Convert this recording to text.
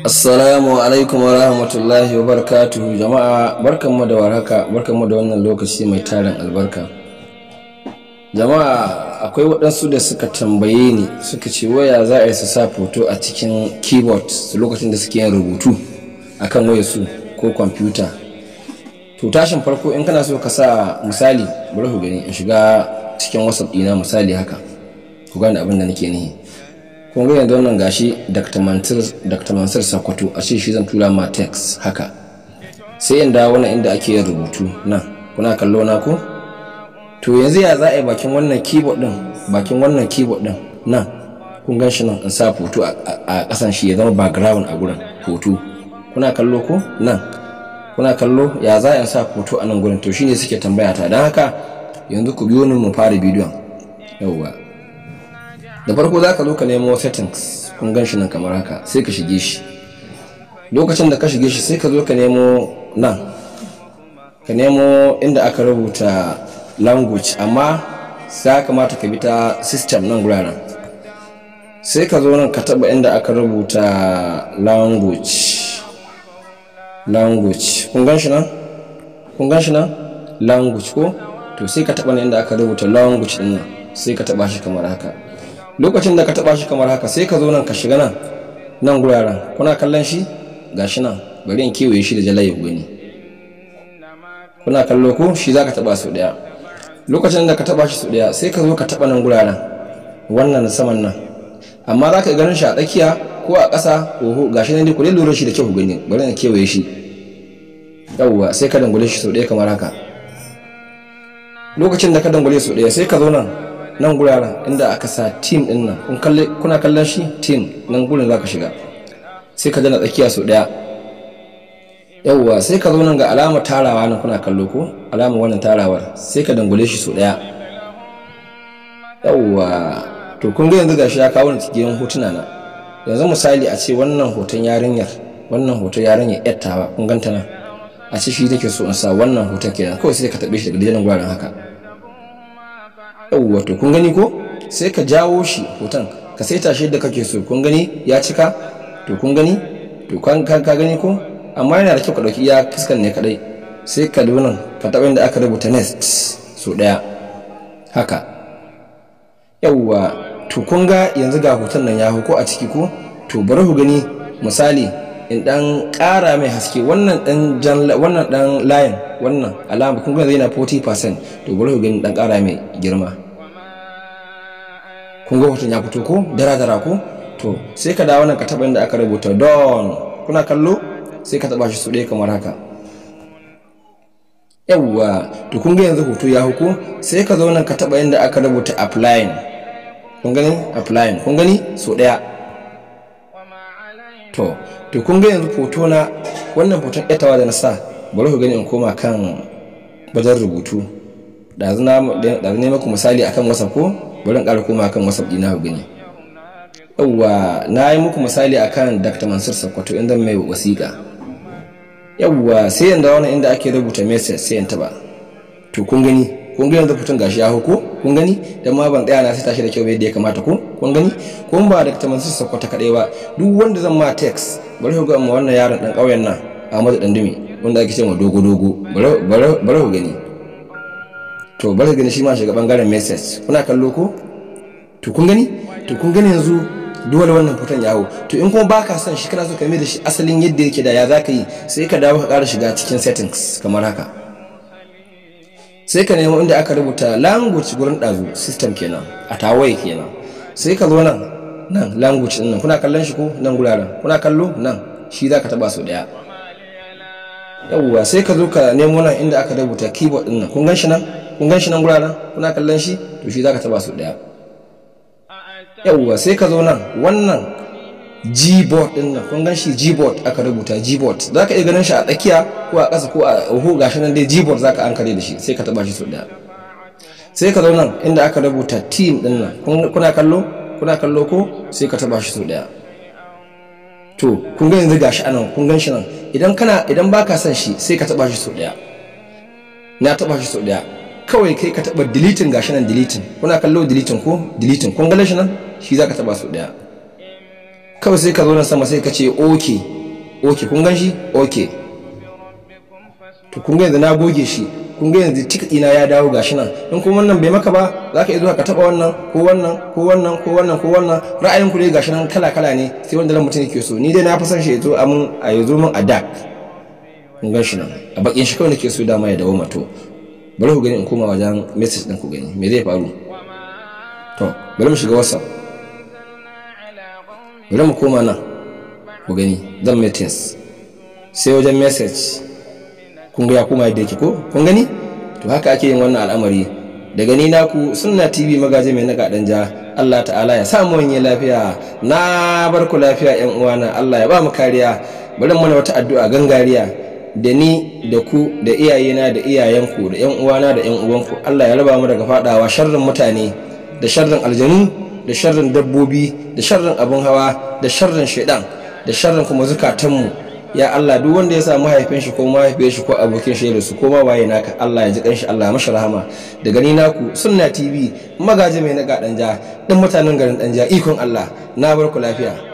Assalamu alaikum wa rahmatullahi wa barakatuhu. Jama'a barkanmu da warhaka, barkanmu da wannan lokaci mai tarin albarka. Jama'a akwai waɗansu da suka tambaye ni suka ce waya za a yi su sa foto a cikin keyboard lokacin da suke yin rubutu akan wayarsu ko kwamfuta. To tashin farko in kana so ka sa misali, bari ku gani in shiga cikin WhatsApp ɗina misali haka, ku gane abin da nake nihi. Kun ga yanzu wannan gashi Dr. Mansur Sokoto, a ce shi zan tura ma text haka. Sai in dawo wannan inda ake yin rubutu nan. Kuna kallo na ko? To yanzu ya za a yi bakin wannan keyboard din, nan. Kun gan shi nan in sa foto a kasan shi ya zama background a gurin foto. Kuna kallo ko? Nan. Kuna kallo ya za a yi sa foto a nan gurin? To shine suke tambaya ta. Dan haka yanzu ku biyo ni mu fara bidiyon. Yawwa. Da farko za ka zo ka nemo settings, kun gan shi nan kamar haka, sai ka shige shi. Lokacin da ka shige shi sai ka zo ka nemo nan, ka nemo inda aka rubuta language, amma sai kamata ka bi ta system nan guraren. Sai ka zo nan ka taba inda aka rubuta language, kun gan shi nan? Kun gan shi nan? Language ko? To sai ka taba inda aka rubuta language din nan, sai ka taba shi kamar haka. Lokacin da ka taba shi kamar haka sai ka zo nan ka shiga nan guraren. Kuna kallon shi? Gashi nan. Bari in kewaye shi da jalaye gani. Kuna kallo ko? Shi zaka taba su daya. Lokacin da ka taba shi su daya sai ka zo ka taba nan guraren. Wannan saman nan. Amma zaka ganin shi a tsakiya ko a ƙasa, oho gashi nan dai ku dai lura shi da kyau gani. Bari in kewaye shi. Yawwa sai ka dangule shi su daya kamar haka. Lokacin da ka dangule su daya sai ka zo nan guraren inda aka sa team din nan, kuna kallon shi team nan gurin zaka shiga, sai ka dana tsakiya so daya. Yawwa sai ka zo nan ga alamar tarawa nan, kuna kallo ko alamar wannan tarawar, sai ka dangule shi so daya. Yawwa to kun ga yanzu gashi ya kawo ni cikin hotuna na. Yanzu misali a ce wannan hoton yarinyar yattawa, kun ganta nan, a ce shi take so in sa wannan hoton kenan, kawai sai ka tabe shi daga daidai guraren haka. Yawwa to kun gani ko? Sai ka jawo shi hoton ka saita shi yadda kake so. Kun gani ya cika? To kun gani? To ka gani ko? Amma yana da kyau ka dauki iya fiskan ne kadai. Sai ka nan ka taba inda aka rubuta next so daya haka. Yawwa to kun ga yanzu ga hoton nan ya ko a ciki ko? To bari ku gani misali in dan ƙara mai haske, wannan dan line, wannan alama kun ga yana 40%. To bari ku gani dan ƙara mai girma. Kun ga hoton ya fito ko? Dara ko? To sai ka dawo nan ka taba inda aka rubuta done. Kuna kallo? Sai ka taba shi su ɗaya kamar haka. Yawwa to kun ga yanzu hoto ya ko? Sai ka zo nan ka taba inda aka rubuta applying. Kun gani? Applying. Kun gani? So ɗaya. To kun ga yanzu foto na wannan hoton etawa da na sa, bari ku gani in koma kan wajen rubutu. Da ne muku misali akan WhatsApp ko? Bari in ƙara koma kan WhatsApp ɗina ku gani. Yawwa na yi muku misali akan Dr. Mansur Sokoto inda mai wasiƙa. Yawwa sai yanda wannan inda ake rubuta message sai in taba. To kun gani yanzu foton gashi ya ko? Kun gani? Dan ma ban tsaya na sai tashi da kyau yadda ya kamata ko? Kun gani? Kun ba Dr. Mansur Sokoto kadai ba, duk wanda zan ma text, bari ku ga mu wannan yaron dan ƙauyen nan, Ahmadu Dandumi, wanda ake cewa dogo. Bari ku gani. To bari gani shi ma shiga bangaren message. Kuna kallo ko? To kun gani? To kun gani yanzu dole wannan foton ya hau. To in kuma baka son shi, kana so ka mai da shi asalin yadda yake da, ya zaka yi? Sai ka dawo ka ƙara shiga cikin settings kamar haka. Sai ka nemo inda aka rubuta language gurin dazu, system kenan, a tawaye kenan. Sai ka zo nan language din nan, kuna kallon shi ko? Nan guraren kuna kallo nan, shi zaka taba so daya. Yawwa sai ka zo ka nemo nan inda aka rubuta keyboard din nan, kun gan shi nan? Kun gan shi nan guraren? Kuna kallon shi? To shi zaka taba so daya. Yawwa sai ka zo nan wannan Gboard din nan, kun gan shi Gboard aka rubuta Gboard. Zaka iya ganin shi a tsakiya ko a ƙasa ko a gashi nan dai Gboard zaka ankare da shi, sai ka taba shi so daya. Sai ka zo nan inda aka rubuta team din nan, kuna kallo ko? Sai ka taba shi so daya. To kun ga yanzu gashi anan, kun gan shi nan. Idan baka son shi sai ka taba shi so daya. Na taba shi so daya. Kawai kai ka taba deleting, gashi nan deleting. Kuna kallo deleting ko? Deleting. Kun ga shi nan? Shi zaka taba so daya. kawai sai ka zo nan sama sai ka ce oke kun gan shi oke, to kun ga yanzu na goge shi, kun ga yanzu tik ina ya dawo gashi nan. in kuma wannan bai maka ba za ka iya zuwa ka taba wannan ko wannan ko wannan ko wannan ko wannan, ra'ayin ku dai gashi nan kala kala ne, sai wanda mutum yake so. ni dai na fi son shi yazo min a dark, kun gan shi nan a bakin shi kawai nake so dama ya dawo mato. bari ku gani in koma wajen message din ku gani me zai faru. to bari mu shiga WhatsApp, bari mu koma nan ku gani zan mai test, sai wajen message kun ga ya koma yadda yake ko kun gani. to haka ake yin wannan al'amari. daga ni naku Sunna TV magaji mai naga danja. Allah ta'ala ya samu wani lafiya, na bar ku lafiya yan uwana, Allah ya ba mu kariya. bari mana wata addu'a gangariya da ni da ku da iyayena da iyayenku da yan uwana da yan uwanku. Allah ya raba mu daga fadawa sharrin mutane da sharrin aljanu da sharrin dabbobi da sharrin abun hawa da sharrin shaidan da sharrin kuma zukatanmu. ya Allah duk wanda ya sa mahaifin shi ko mahaifiyar shi ko abokin shi da su ko ma waye naka, Allah ya ji kanshi, Allah ya mashi rahama. daga ni naku Sunna TV magaji mai naga danja, dan mutanen garin danja, ikon Allah, na bar ku lafiya.